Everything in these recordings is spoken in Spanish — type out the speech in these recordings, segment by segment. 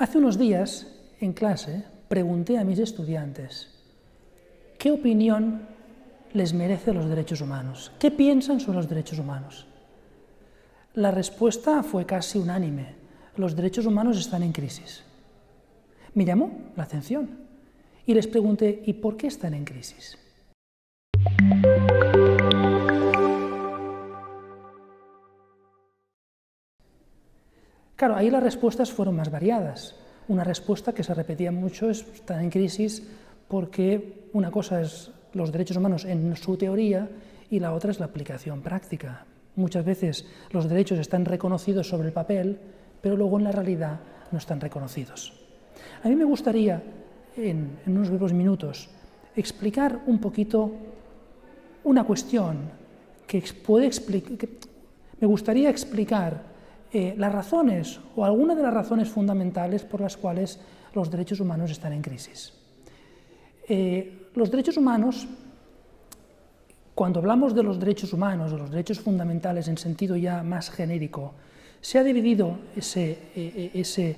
Hace unos días, en clase, pregunté a mis estudiantes qué opinión les merecen los derechos humanos, qué piensan sobre los derechos humanos. La respuesta fue casi unánime: los derechos humanos están en crisis. Me llamó la atención y les pregunté: ¿y por qué están en crisis? Claro, ahí las respuestas fueron más variadas. Una respuesta que se repetía mucho es: están en crisis porque una cosa es los derechos humanos en su teoría y la otra es la aplicación práctica. Muchas veces los derechos están reconocidos sobre el papel, pero luego en la realidad no están reconocidos. A mí me gustaría, en unos breves minutos, explicar un poquito una cuestión que me gustaría explicar las razones o algunas de las razones fundamentales por las cuales los derechos humanos están en crisis. Los derechos humanos, cuando hablamos de los derechos humanos o los derechos fundamentales en sentido ya más genérico, se ha dividido ese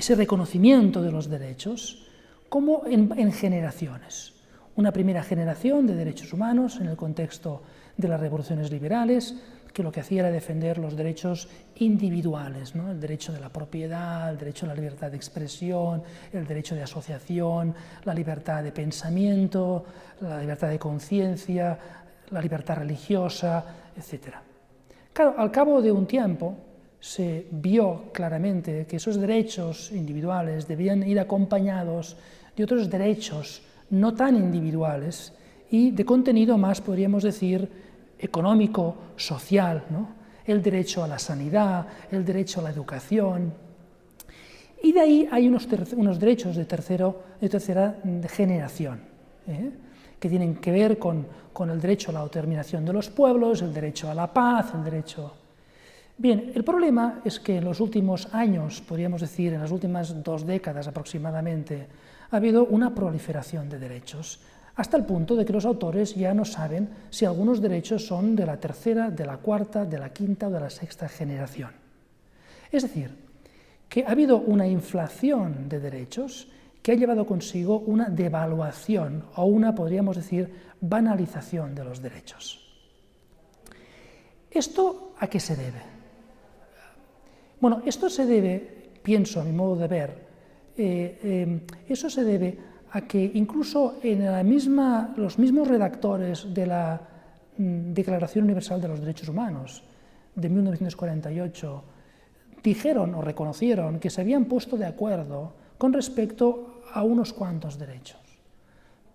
reconocimiento de los derechos como en generaciones. Una primera generación de derechos humanos en el contexto de las revoluciones liberales, que lo que hacía era defender los derechos individuales, ¿no? El derecho de la propiedad, el derecho a la libertad de expresión, el derecho de asociación, la libertad de pensamiento, la libertad de conciencia, la libertad religiosa, etc. Claro, al cabo de un tiempo se vio claramente que esos derechos individuales debían ir acompañados de otros derechos no tan individuales y de contenido más, podríamos decir, económico, social, ¿no? El derecho a la sanidad, el derecho a la educación. Y de ahí hay unos derechos de tercera generación, que tienen que ver con el derecho a la autodeterminación de los pueblos, el derecho a la paz, el derecho... Bien, el problema es que en los últimos años, podríamos decir, en las últimas 2 décadas aproximadamente, ha habido una proliferación de derechos, hasta el punto de que los autores ya no saben si algunos derechos son de la tercera, de la cuarta, de la quinta o de la sexta generación. Es decir, que ha habido una inflación de derechos que ha llevado consigo una devaluación o una, podríamos decir, banalización de los derechos. ¿Esto a qué se debe? Bueno, esto se debe, pienso a mi modo de ver, eso se debe a que incluso en los mismos redactores de la Declaración Universal de los Derechos Humanos de 1948 dijeron o reconocieron que se habían puesto de acuerdo con respecto a unos cuantos derechos,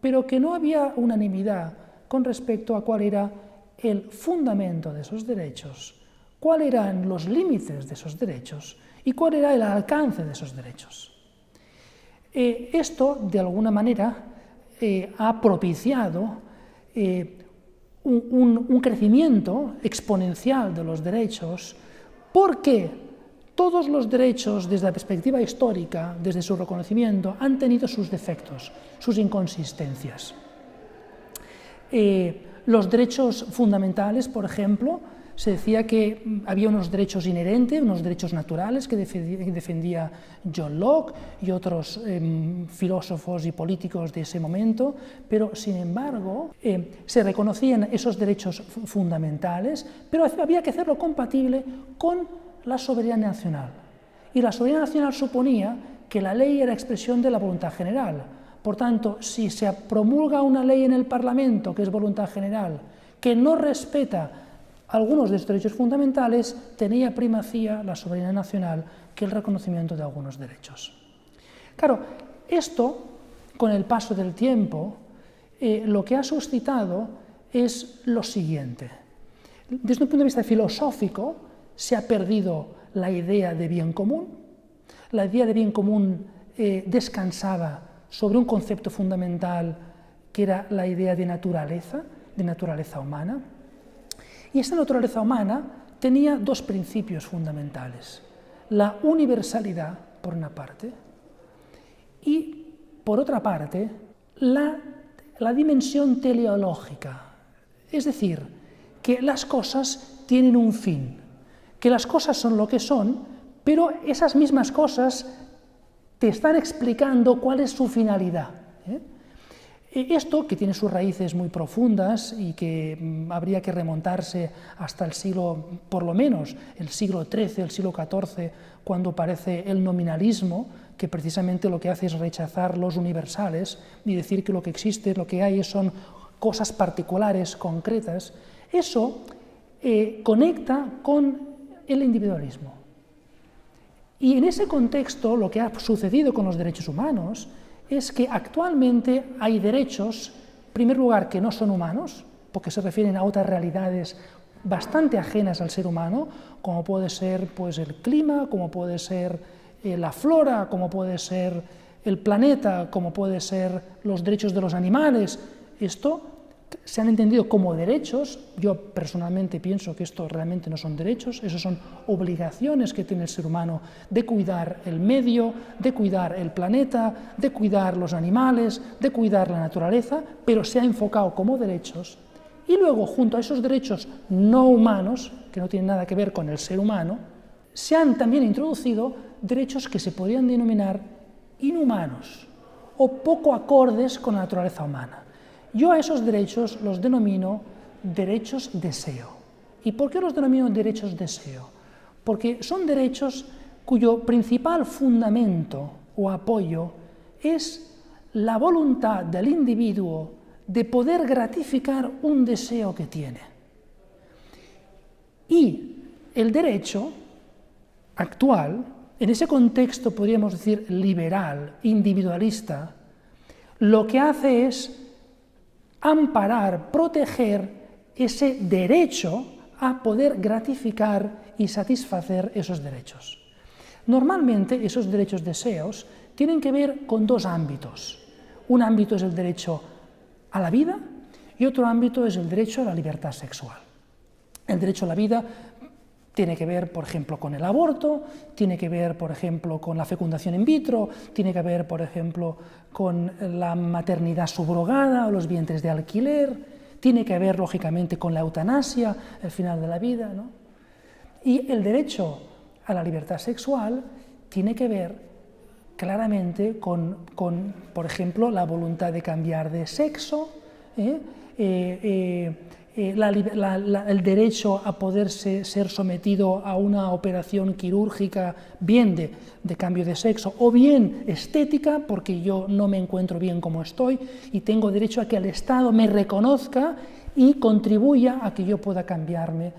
pero que no había unanimidad con respecto a cuál era el fundamento de esos derechos, cuáles eran los límites de esos derechos y cuál era el alcance de esos derechos. Esto, de alguna manera, ha propiciado un crecimiento exponencial de los derechos, porque todos los derechos, desde la perspectiva histórica, desde su reconocimiento, han tenido sus defectos, sus inconsistencias. Los derechos fundamentales, por ejemplo, se decía que había unos derechos inherentes, unos derechos naturales que defendía John Locke y otros filósofos y políticos de ese momento, pero sin embargo se reconocían esos derechos fundamentales, pero había que hacerlo compatible con la soberanía nacional. Y la soberanía nacional suponía que la ley era expresión de la voluntad general. Por tanto, si se promulga una ley en el Parlamento, que es voluntad general, que no respeta algunos de estos derechos fundamentales, tenía primacía la soberanía nacional que el reconocimiento de algunos derechos. Claro, esto, con el paso del tiempo, lo que ha suscitado es lo siguiente. Desde un punto de vista filosófico, se ha perdido la idea de bien común. La idea de bien común descansaba sobre un concepto fundamental que era la idea de naturaleza humana. Y esta naturaleza humana tenía 2 principios fundamentales: la universalidad, por una parte, y, por otra parte, la dimensión teleológica, es decir, que las cosas tienen un fin, que las cosas son lo que son, pero esas mismas cosas te están explicando cuál es su finalidad. Esto, que tiene sus raíces muy profundas y que habría que remontarse hasta el siglo, por lo menos, el siglo XIII, el siglo XIV, cuando aparece el nominalismo, que precisamente lo que hace es rechazar los universales y decir que lo que existe, lo que hay son cosas particulares, concretas, eso conecta con el individualismo. Y en ese contexto, lo que ha sucedido con los derechos humanos es que actualmente hay derechos, en primer lugar, que no son humanos, porque se refieren a otras realidades bastante ajenas al ser humano, como puede ser pues, el clima, como puede ser la flora, como puede ser el planeta, como puede ser los derechos de los animales. Esto se han entendido como derechos. Yo personalmente pienso que esto realmente no son derechos, eso son obligaciones que tiene el ser humano de cuidar el medio, de cuidar el planeta, de cuidar los animales, de cuidar la naturaleza, pero se ha enfocado como derechos. Y luego, junto a esos derechos no humanos, que no tienen nada que ver con el ser humano, se han también introducido derechos que se podrían denominar inhumanos o poco acordes con la naturaleza humana. Yo a esos derechos los denomino derechos deseo. ¿Y por qué los denomino derechos deseo? Porque son derechos cuyo principal fundamento o apoyo es la voluntad del individuo de poder gratificar un deseo que tiene. Y el derecho actual, en ese contexto podríamos decir liberal, individualista, lo que hace es amparar, proteger ese derecho a poder gratificar y satisfacer esos derechos. Normalmente esos derechos deseos tienen que ver con dos ámbitos. Un ámbito es el derecho a la vida y otro ámbito es el derecho a la libertad sexual. El derecho a la vida tiene que ver, por ejemplo, con el aborto, tiene que ver, por ejemplo, con la fecundación in vitro, tiene que ver, por ejemplo, con la maternidad subrogada o los vientres de alquiler, tiene que ver, lógicamente, con la eutanasia, el final de la vida, ¿no? Y el derecho a la libertad sexual tiene que ver claramente con, por ejemplo, la voluntad de cambiar de sexo, el derecho a poderse ser sometido a una operación quirúrgica, bien de cambio de sexo, o bien estética, porque yo no me encuentro bien como estoy, y tengo derecho a que el Estado me reconozca y contribuya a que yo pueda cambiarme.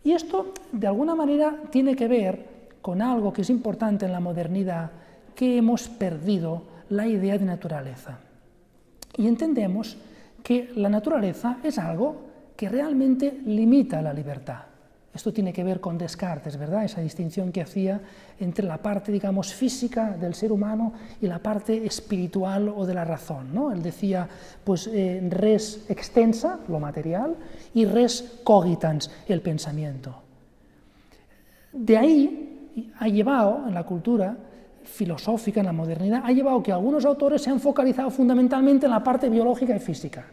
Y esto, de alguna manera, tiene que ver con algo que es importante en la modernidad, que hemos perdido la idea de naturaleza. Y entendemos que la naturaleza es algo que realmente limita la libertad. Esto tiene que ver con Descartes, ¿verdad? Esa distinción que hacía entre la parte, digamos, física del ser humano y la parte espiritual o de la razón, ¿no? Él decía, pues, res extensa, lo material, y res cogitans, el pensamiento. De ahí ha llevado, en la cultura filosófica, en la modernidad, ha llevado que algunos autores se han focalizado fundamentalmente en la parte biológica y física.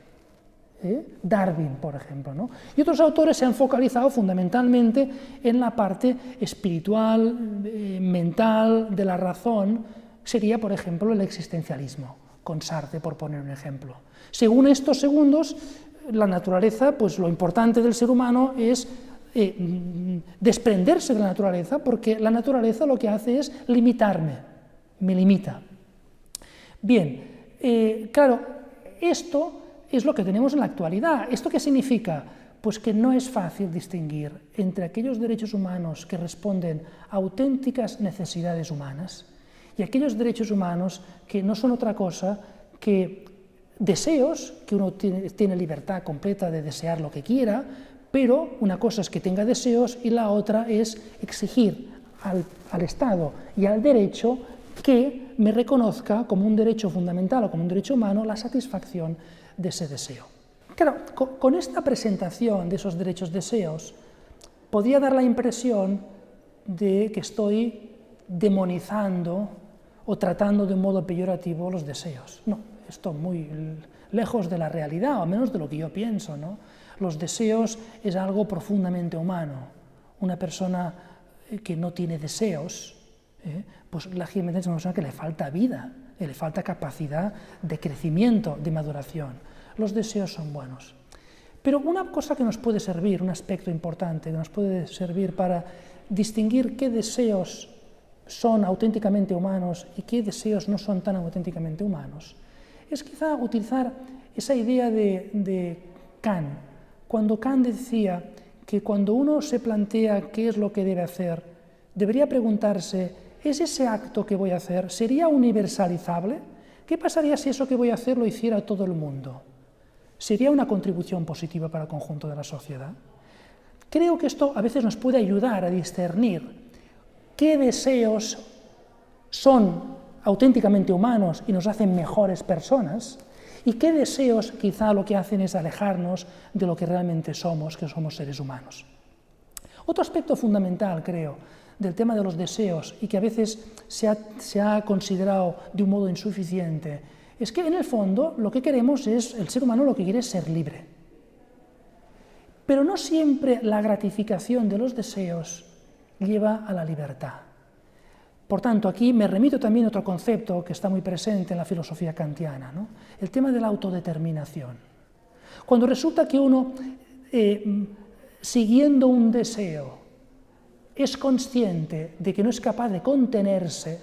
Darwin, por ejemplo, ¿no? Y otros autores se han focalizado fundamentalmente en la parte espiritual, mental, de la razón, sería, por ejemplo, el existencialismo, con Sartre, por poner un ejemplo. Según estos segundos, la naturaleza, pues lo importante del ser humano es desprenderse de la naturaleza, porque la naturaleza lo que hace es limitarme, me limita. Bien, claro, esto es lo que tenemos en la actualidad. ¿Esto qué significa? Pues que no es fácil distinguir entre aquellos derechos humanos que responden a auténticas necesidades humanas y aquellos derechos humanos que no son otra cosa que deseos, que uno tiene libertad completa de desear lo que quiera, pero una cosa es que tenga deseos y la otra es exigir al Estado y al derecho que me reconozca como un derecho fundamental o como un derecho humano la satisfacción de ese deseo. Claro, con esta presentación de esos derechos deseos podría dar la impresión de que estoy demonizando o tratando de un modo peyorativo los deseos. No, esto muy lejos de la realidad, o al menos de lo que yo pienso, ¿no? Los deseos es algo profundamente humano. Una persona que no tiene deseos pues lógicamente es una persona que le falta vida, le falta capacidad de crecimiento, de maduración. Los deseos son buenos. Pero una cosa que nos puede servir, un aspecto importante que nos puede servir para distinguir qué deseos son auténticamente humanos y qué deseos no son tan auténticamente humanos, es quizá utilizar esa idea de Kant, cuando Kant decía que cuando uno se plantea qué es lo que debe hacer, debería preguntarse, ¿es ese acto que voy a hacer, sería universalizable? ¿Qué pasaría si eso que voy a hacer lo hiciera todo el mundo? ¿Sería una contribución positiva para el conjunto de la sociedad? Creo que esto a veces nos puede ayudar a discernir qué deseos son auténticamente humanos y nos hacen mejores personas, y qué deseos quizá lo que hacen es alejarnos de lo que realmente somos, que somos seres humanos. Otro aspecto fundamental, creo, del tema de los deseos, y que a veces se ha considerado de un modo insuficiente, es que en el fondo lo que queremos es, el ser humano lo que quiere es ser libre. Pero no siempre la gratificación de los deseos lleva a la libertad. Por tanto, aquí me remito también a otro concepto que está muy presente en la filosofía kantiana, ¿no? El tema de la autodeterminación. Cuando resulta que uno, siguiendo un deseo, es consciente de que no es capaz de contenerse,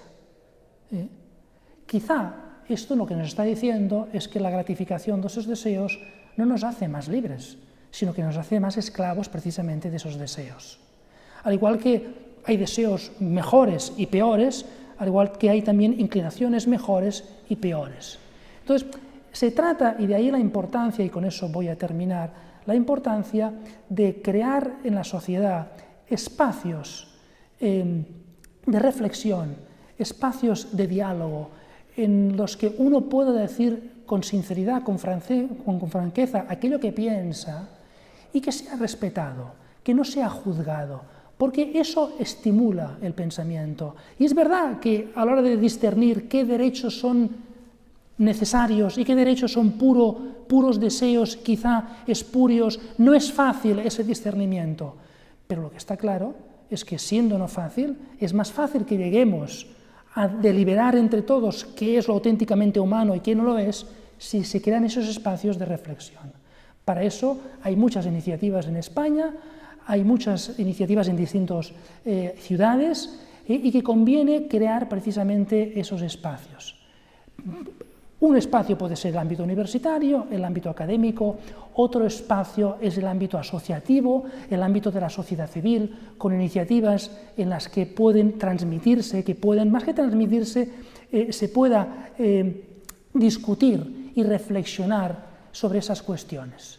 quizá esto lo que nos está diciendo es que la gratificación de esos deseos no nos hace más libres, sino que nos hace más esclavos precisamente de esos deseos. Al igual que hay deseos mejores y peores, al igual que hay también inclinaciones mejores y peores. Entonces, se trata, y de ahí la importancia, y con eso voy a terminar, la importancia de crear en la sociedad espacios de reflexión, espacios de diálogo, en los que uno pueda decir con sinceridad, con franqueza, aquello que piensa, y que sea respetado, que no sea juzgado, porque eso estimula el pensamiento. Y es verdad que a la hora de discernir qué derechos son necesarios y qué derechos son puros deseos, quizá espurios, no es fácil ese discernimiento. Pero lo que está claro es que, siendo no fácil, es más fácil que lleguemos a deliberar entre todos qué es lo auténticamente humano y qué no lo es, si se crean esos espacios de reflexión. Para eso hay muchas iniciativas en España, hay muchas iniciativas en distintas ciudades, y que conviene crear precisamente esos espacios. Un espacio puede ser el ámbito universitario, el ámbito académico, otro espacio es el ámbito asociativo, el ámbito de la sociedad civil, con iniciativas en las que pueden transmitirse, que pueden, más que transmitirse, se pueda discutir y reflexionar sobre esas cuestiones.